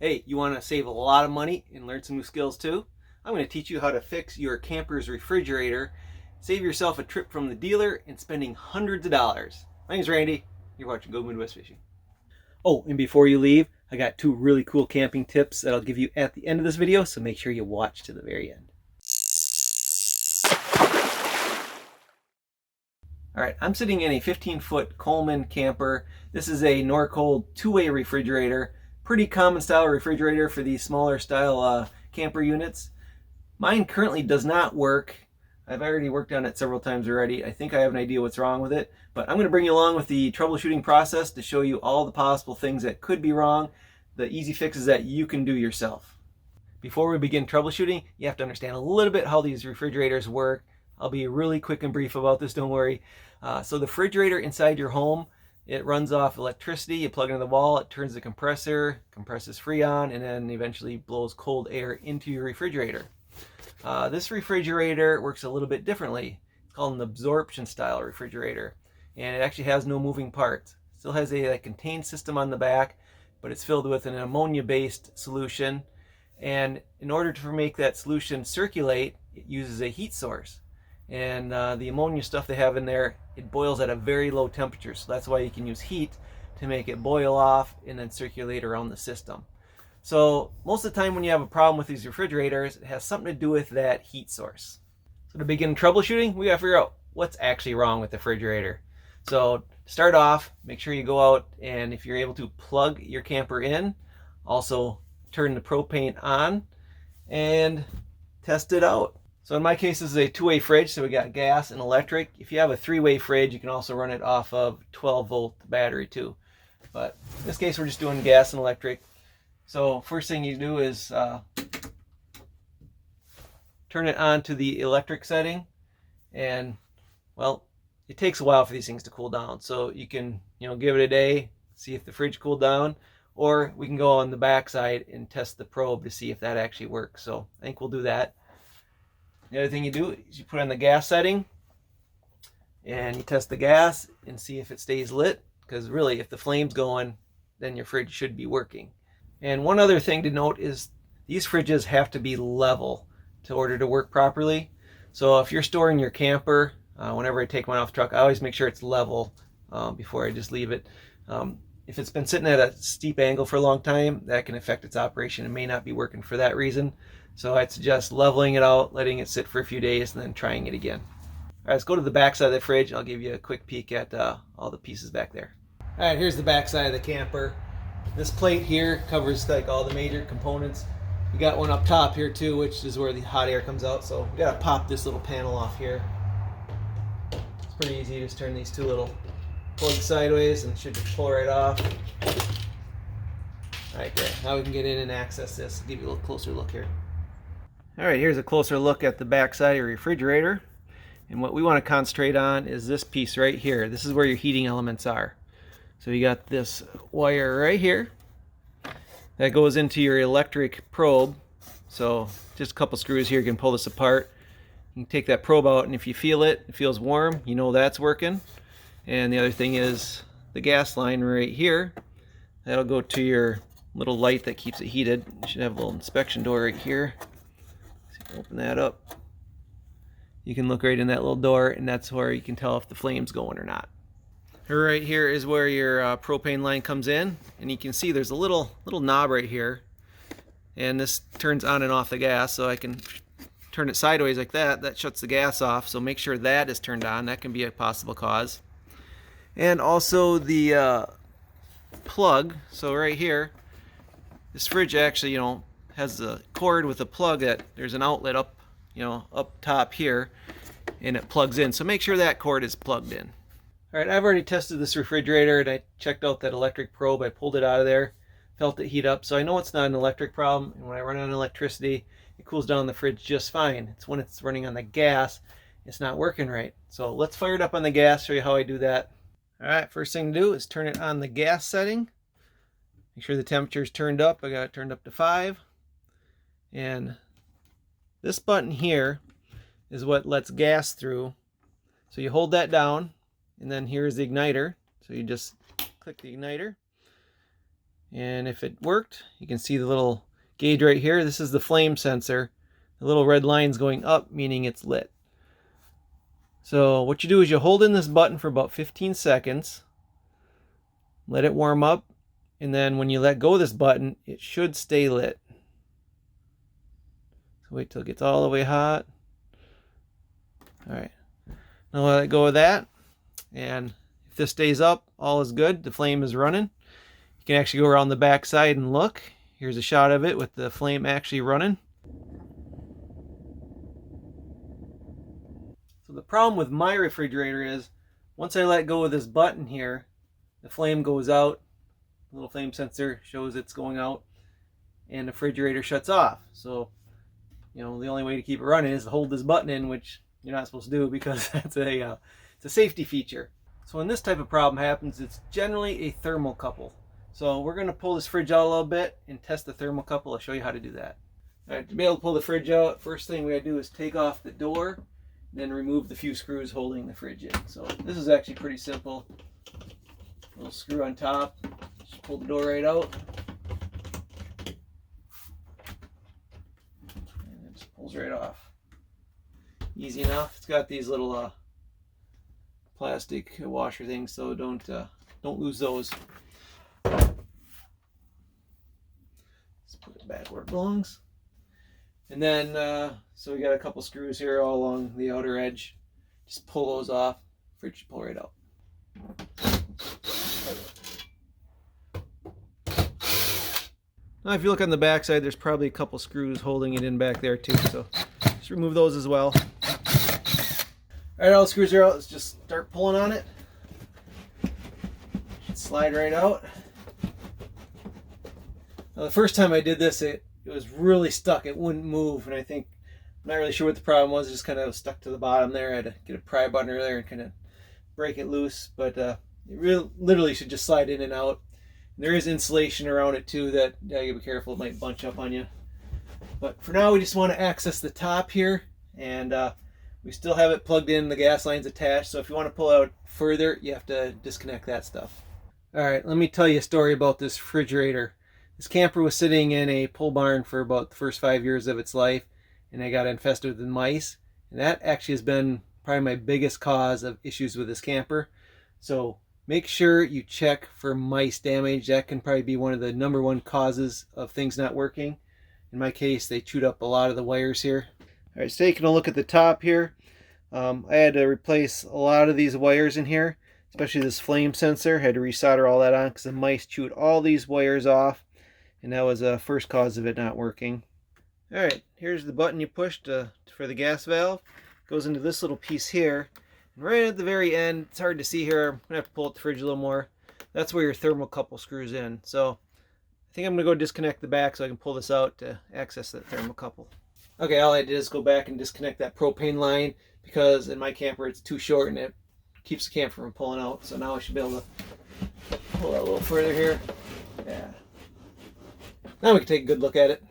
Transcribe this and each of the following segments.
Hey, you want to save a lot of money and learn some new skills too? I'm going to teach you how to fix your camper's refrigerator, save yourself a trip from the dealer, and spending hundreds of dollars. My name's Randy. You're watching Go Midwest Fishing. Oh, and before you leave, I got two really cool camping tips that I'll give you at the end of this video, so make sure you watch to the very end. Alright, I'm sitting in a 15-foot Coleman camper. This is a Norcold two-way refrigerator. Pretty common style refrigerator for these smaller style camper units. Mine currently does not work. I've already worked on it several times already. I think I have an idea what's wrong with it, but I'm going to bring you along with the troubleshooting process to show you all the possible things that could be wrong, the easy fixes that you can do yourself. Before we begin troubleshooting, you have to understand a little bit how these refrigerators work. I'll be really quick and brief about this, don't worry. So the refrigerator inside your home, it runs off electricity. You plug it in the wall, it turns the compressor, compresses Freon, and then eventually blows cold air into your refrigerator. This refrigerator works a little bit differently. It's called an absorption style refrigerator, and it actually has no moving parts. It still has a contained system on the back, but it's filled with an ammonia-based solution. And in order to make that solution circulate, it uses a heat source. And the ammonia stuff they have in there, it boils at a very low temperature, so that's why you can use heat to make it boil off and then circulate around the system. So most of the time when you have a problem with these refrigerators, it has something to do with that heat source. So to begin troubleshooting, we gotta figure out what's actually wrong with the refrigerator. So to start off, make sure you go out, and if you're able to, plug your camper in, also turn the propane on and test it out. So in my case, this is a two-way fridge, so we got gas and electric. If you have a three-way fridge, you can also run it off of 12-volt battery too. But in this case, we're just doing gas and electric. So first thing you do is turn it on to the electric setting, and well, it takes a while for these things to cool down. So you can, give it a day, see if the fridge cooled down, or we can go on the back side and test the probe to see if that actually works. So I think we'll do that. The other thing you do is you put on the gas setting and you test the gas and see if it stays lit, because really if the flame's going, then your fridge should be working. And one other thing to note is these fridges have to be level in order to work properly. So if you're storing your camper, whenever I take mine off the truck, I always make sure it's level before I just leave it. If it's been sitting at a steep angle for a long time, that can affect its operation. It may not be working for that reason. So I'd suggest leveling it out, letting it sit for a few days, and then trying it again. All right, let's go to the back side of the fridge. I'll give you a quick peek at all the pieces back there. All right, here's the back side of the camper. This plate here covers like all the major components. We got one up top here too, which is where the hot air comes out. So we gotta pop this little panel off here. It's pretty easy. Just turn these two little plugs sideways and it should just pull right off. All right, great. Now we can get in and access this. I'll give you a little closer look here. All right, here's a closer look at the back side of your refrigerator. And what we want to concentrate on is this piece right here. This is where your heating elements are. So you got this wire right here that goes into your electric probe. So just a couple screws here, you can pull this apart. You can take that probe out, and if you feel it, it feels warm, you know that's working. And the other thing is the gas line right here. That'll go to your little light that keeps it heated. You should have a little inspection door right here. Open that up. You can look right in that little door, and that's where you can tell if the flame's going or not. Right here is where your propane line comes in, and you can see there's a little knob right here, and this turns on and off the gas. So I can turn it sideways like that. That shuts the gas off, so make sure that is turned on. That can be a possible cause. And also the plug. So right here, this fridge actually, has a cord with a plug that there's an outlet up, up top here, and it plugs in. So make sure that cord is plugged in. All right, I've already tested this refrigerator, and I checked out that electric probe. I pulled it out of there, felt it heat up, so I know it's not an electric problem. And when I run on electricity, it cools down the fridge just fine. It's when it's running on the gas, it's not working right. So let's fire it up on the gas, show you how I do that. All right, first thing to do is turn it on the gas setting. Make sure the temperature is turned up. I got it turned up to 5. And this button here is what lets gas through. So you hold that down, and then here's the igniter. So you just click the igniter, And if it worked, you can see the little gauge right here. This is the flame sensor. The little red line's going up, meaning it's lit. So what you do is you hold in this button for about 15 seconds, let it warm up, and then when you let go of this button, it should stay lit. So wait till it gets all the way hot. All right, now let go of that, and if this stays up, all is good. The flame is running. You can actually go around the back side and look. Here's a shot of it with the flame actually running. So the problem with my refrigerator is once I let go of this button here, the flame goes out. The little flame sensor shows it's going out, and the refrigerator shuts off. So, the only way to keep it running is to hold this button in, which you're not supposed to do because that's it's a safety feature. So when this type of problem happens, it's generally a thermocouple. So we're going to pull this fridge out a little bit and test the thermocouple. I'll show you how to do that. All right, to be able to pull the fridge out, first thing we got to do is take off the door, then remove the few screws holding the fridge in. So this is actually pretty simple. A little screw on top, just pull the door right out. And it just pulls right off. Easy enough. It's got these little plastic washer things, so don't lose those. Let's put it back where it belongs. And then, so we got a couple screws here all along the outer edge. Just pull those off. Fridge should pull right out. Now, if you look on the back side, there's probably a couple screws holding it in back there too. So just remove those as well. All right, all the screws are out. Let's just start pulling on it. Should slide right out. Now, the first time I did this, it was really stuck. It wouldn't move, and I'm not really sure what the problem was. It just kind of stuck to the bottom there. I had to get a pry button there and kind of break it loose, but it literally should just slide in and out. And there is insulation around it too that you gotta be careful, it might bunch up on you. But for now, we just want to access the top here, and we still have it plugged in, the gas line's attached, so if you want to pull out further, you have to disconnect that stuff. All right, let me tell you a story about this refrigerator. This camper was sitting in a pole barn for about the first 5 years of its life, and I got infested with mice, and that actually has been probably my biggest cause of issues with this camper. So make sure you check for mice damage. That can probably be one of the #1 causes of things not working. In my case, they chewed up a lot of the wires here. All right, so taking a look at the top here, I had to replace a lot of these wires in here, especially this flame sensor. I had to resolder all that on because the mice chewed all these wires off, and that was the first cause of it not working. All right, here's the button you push for the gas valve. It goes into this little piece here. And right at the very end, it's hard to see here. I'm gonna have to pull out the fridge a little more. That's where your thermocouple screws in. So I think I'm gonna go disconnect the back so I can pull this out to access that thermocouple. Okay, all I did is go back and disconnect that propane line because in my camper it's too short and it keeps the camper from pulling out. So now I should be able to pull that a little further here. Yeah. Now we can take a good look at it.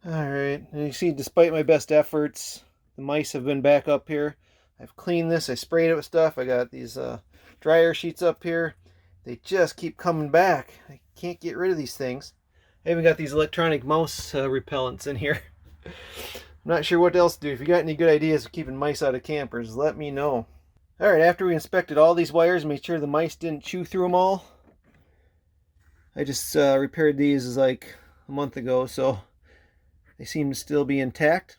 All right, and you see, despite my best efforts, the mice have been back up here. I've cleaned this, I sprayed it with stuff. I got these dryer sheets up here. They just keep coming back. I can't get rid of these things. I even got these electronic mouse repellents in here. I'm not sure what else to do. If you got any good ideas for keeping mice out of campers, let me know. All right, after we inspected all these wires, made sure the mice didn't chew through them all, I just repaired these like a month ago, so they seem to still be intact.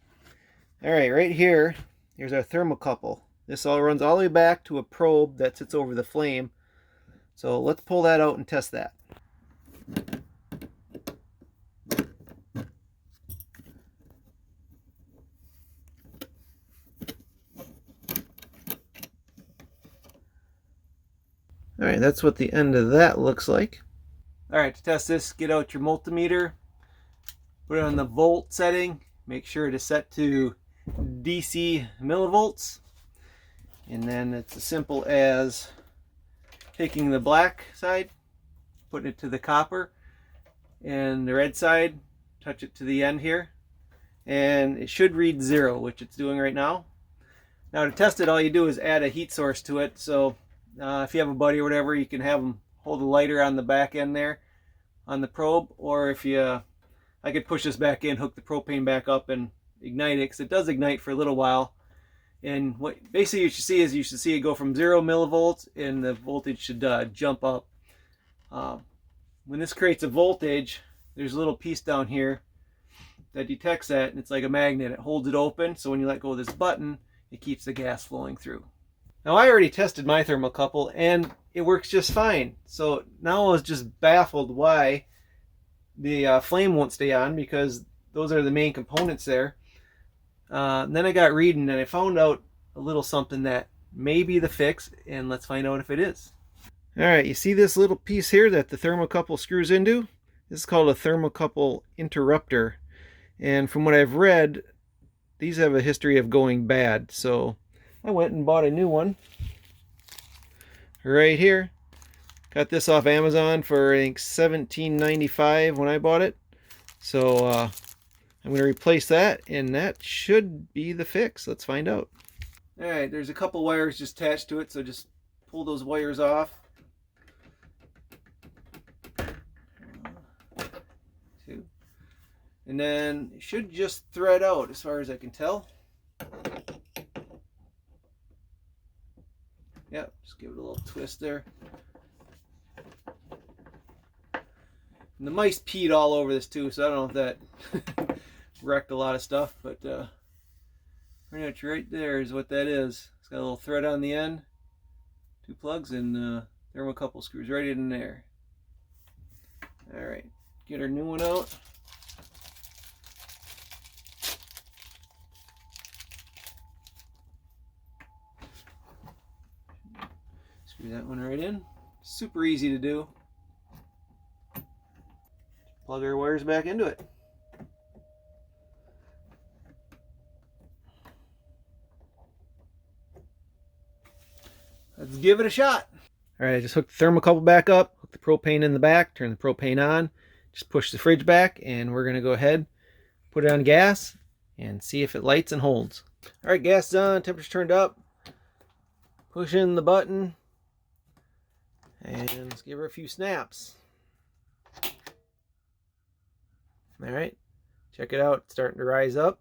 All right, right here, here's our thermocouple. This all runs all the way back to a probe that sits over the flame. So let's pull that out and test that. All right, that's what the end of that looks like. All right, to test this, get out your multimeter, put it on the volt setting, make sure it is set to DC millivolts, and then it's as simple as taking the black side, putting it to the copper, and the red side, touch it to the end here, and it should read 0, which it's doing right now. Now to test it, all you do is add a heat source to it. So if you have a buddy or whatever, you can have them hold a lighter on the back end there. on the probe, or if you, I could push this back in, hook the propane back up and ignite it, because it does ignite for a little while. And what basically you should see is, you should see it go from 0 millivolts and the voltage should jump up. When this creates a voltage, there's a little piece down here that detects that, and it's like a magnet. It holds it open, so when you let go of this button, it keeps the gas flowing through. Now I already tested my thermocouple and it works just fine. So now I was just baffled why the flame won't stay on, because those are the main components there. And then I got reading and I found out a little something that may be the fix, and let's find out if it is. Alright, you see this little piece here that the thermocouple screws into? This is called a thermocouple interrupter. And from what I've read, these have a history of going bad. So I went and bought a new one right here. Got this off Amazon for I think $17.95 when I bought it. So I'm going to replace that, and that should be the fix. Let's find out. Alright, there's a couple wires just attached to it, so just pull those wires off. Two. And then it should just thread out as far as I can tell. Yep, just give it a little twist there. And the mice peed all over this too, so I don't know if that wrecked a lot of stuff, but pretty much right there is what that is. It's got a little thread on the end, 2 plugs, and thermocouple screws right in there. Alright, get our new one out. Screw that one right in. Super easy to do. Plug our wires back into it. Let's give it a shot. Alright, I just hooked the thermocouple back up, hooked the propane in the back, turn the propane on, just push the fridge back, and we're going to go ahead, put it on gas, and see if it lights and holds. Alright, gas is on, temperature turned up. Push in the button, and let's give her a few snaps. Alright, check it out, it's starting to rise up.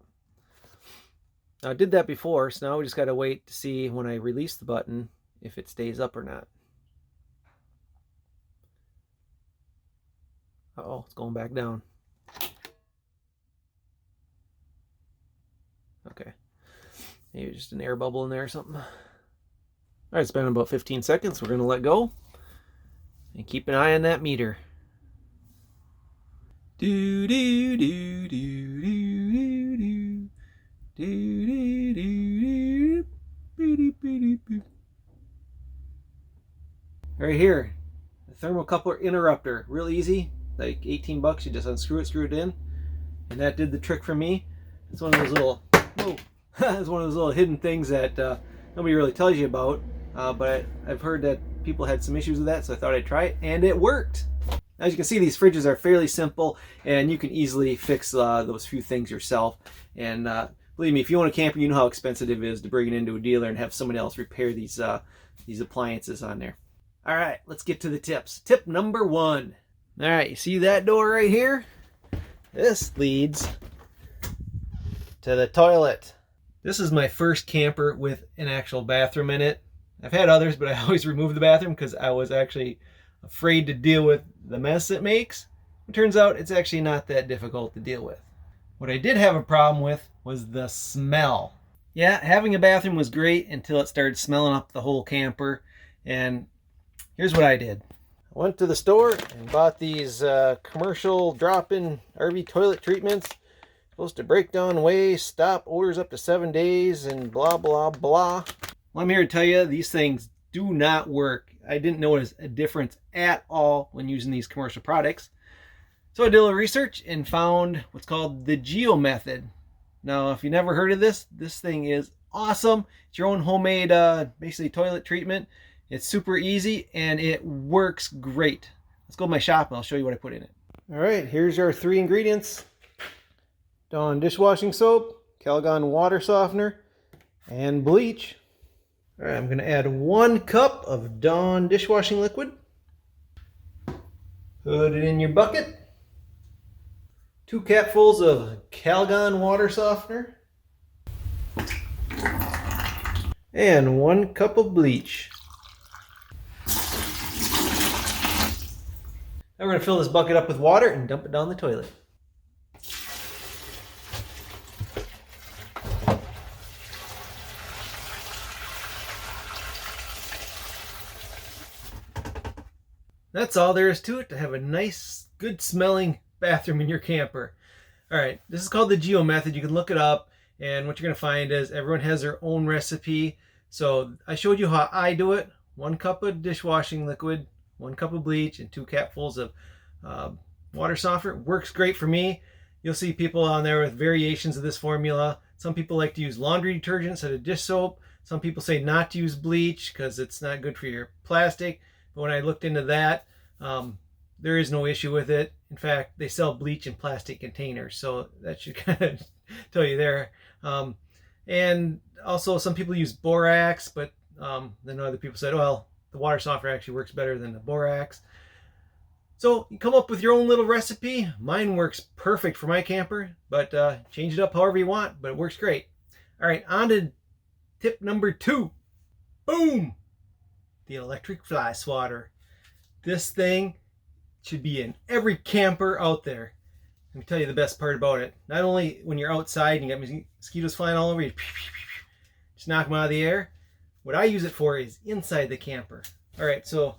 Now I did that before, so now we just got to wait to see when I release the button if it stays up or not. Uh-oh, it's going back down. Okay, maybe just an air bubble in there or something. Alright, it's been about 15 seconds. We're going to let go and keep an eye on that meter. Do do do do do do do do do do do do. Right here, the thermocoupler interrupter, real easy, like 18 bucks. You just unscrew it, screw it in, and that did the trick for me. It's one of those little, whoa, it's one of those little hidden things that nobody really tells you about. But I've heard that people had some issues with that, so I thought I'd try it, and it worked. As you can see, these fridges are fairly simple, and you can easily fix those few things yourself. And believe me, if you own a camper, you know how expensive it is to bring it into a dealer and have somebody else repair these appliances on there. All right, let's get to the tips. Tip number 1. All right, you see that door right here? This leads to the toilet. This is my first camper with an actual bathroom in it. I've had others, but I always remove the bathroom because I was actually afraid to deal with the mess it makes. It turns out it's actually not that difficult to deal with. What I did have a problem with was the smell. Yeah, having a bathroom was great until it started smelling up the whole camper. And here's what I did. I went to the store and bought these commercial drop-in RV toilet treatments. Supposed to break down waste, stop odors up to 7 days, and blah, blah, blah. Well, I'm here to tell you, these things do not work. I didn't notice a difference at all when using these commercial products. So I did a little research and found what's called the Geo method. Now, if you never heard of this thing is awesome. It's your own homemade, basically toilet treatment. It's super easy and it works great. Let's go to my shop and I'll show you what I put in it. All right, here's our 3 ingredients. Dawn dishwashing soap, Calgon water softener, and bleach. All right, I'm going to add 1 cup of Dawn dishwashing liquid. Put it in your bucket. 2 capfuls of Calgon water softener. And 1 cup of bleach. Now we're going to fill this bucket up with water and dump it down the toilet. That's all there is to it to have a nice, good smelling bathroom in your camper. Alright, this is called the Geo method. You can look it up, and what you're going to find is everyone has their own recipe. So I showed you how I do it. 1 cup of dishwashing liquid, 1 cup of bleach, and 2 capfuls of water softener. Works great for me. You'll see people on there with variations of this formula. Some people like to use laundry detergent instead of dish soap. Some people say not to use bleach because it's not good for your plastic. But when I looked into that, there is no issue with it. In fact, they sell bleach in plastic containers, so that should kind of tell you there. And also, some people use borax, but then other people said, well, the water softener actually works better than the borax. So you come up with your own little recipe. Mine works perfect for my camper, but change it up however you want, but it works great. All right, on to tip number 2. Boom! The electric fly swatter. This thing should be in every camper out there. Let me tell you the best part about it. Not only when you're outside and you got mosquitoes flying all over you, just knock them out of the air. What I use it for is inside the camper. All right, so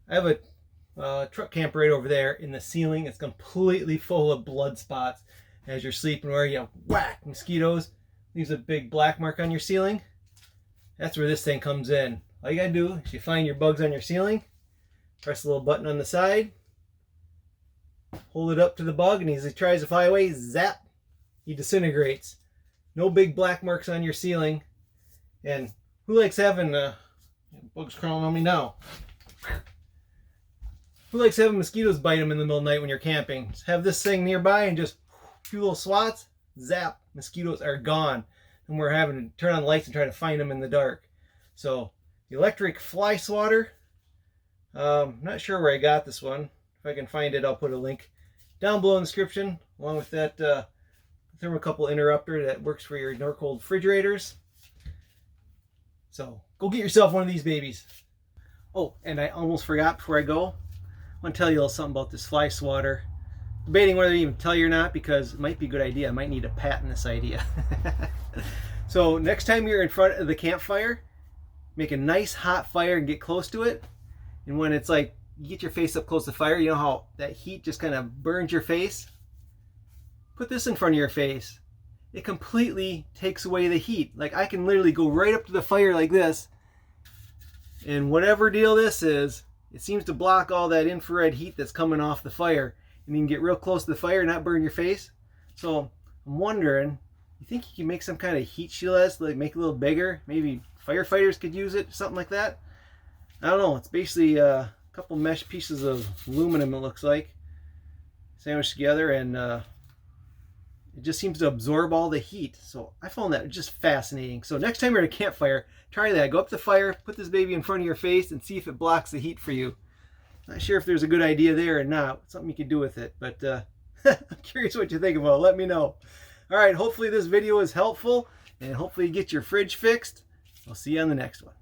I have a truck camper right over there. In the ceiling, it's completely full of blood spots. As you're sleeping, where you whack mosquitoes, leaves a big black mark on your ceiling. That's where this thing comes in. All you gotta do is you find your bugs on your ceiling, press the little button on the side, hold it up to the bug, and as he tries to fly away, zap, he disintegrates. No big black marks on your ceiling. And who likes having bugs crawling on me now? Who likes having mosquitoes bite them in the middle of the night when you're camping? Just have this thing nearby and just a few little swats, zap, mosquitoes are gone. And we're having to turn on lights and try to find them in the dark. So the electric fly swatter. Not sure where I got this one. If I can find it, I'll put a link down below in the description, along with that thermocouple interrupter that works for your Norcold refrigerators. So go get yourself one of these babies. Oh, and I almost forgot before I go. I want to tell you a little something about this fly swatter. Debating whether to even tell you or not, because it might be a good idea. I might need to patent this idea. So next time you're in front of the campfire, make a nice hot fire and get close to it. And when it's like you get your face up close to the fire, you know how that heat just kind of burns your face? Put this in front of your face. It completely takes away the heat. Like, I can literally go right up to the fire like this, and whatever deal this is, it seems to block all that infrared heat that's coming off the fire, and you can get real close to the fire and not burn your face. So I'm wondering, you think you can make some kind of heat shield, like make it a little bigger? Maybe firefighters could use it, something like that. I don't know. It's basically a couple mesh pieces of aluminum, it looks like, sandwiched together, and it just seems to absorb all the heat. So I found that just fascinating. So next time you're at a campfire, try that. Go up to the fire, put this baby in front of your face, and see if it blocks the heat for you. Not sure if there's a good idea there or not. Something you could do with it, but I'm curious what you think about it. Let me know. All right, hopefully this video is helpful, and hopefully you get your fridge fixed. I'll see you on the next one.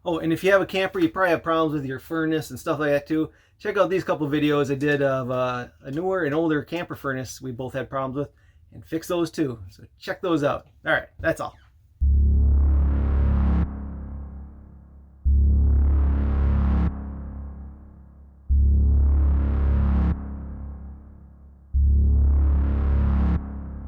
Oh, and if you have a camper, you probably have problems with your furnace and stuff like that too. Check out these couple videos I did of a newer and older camper furnace we both had problems with, and fix those too. So check those out. All right, that's all.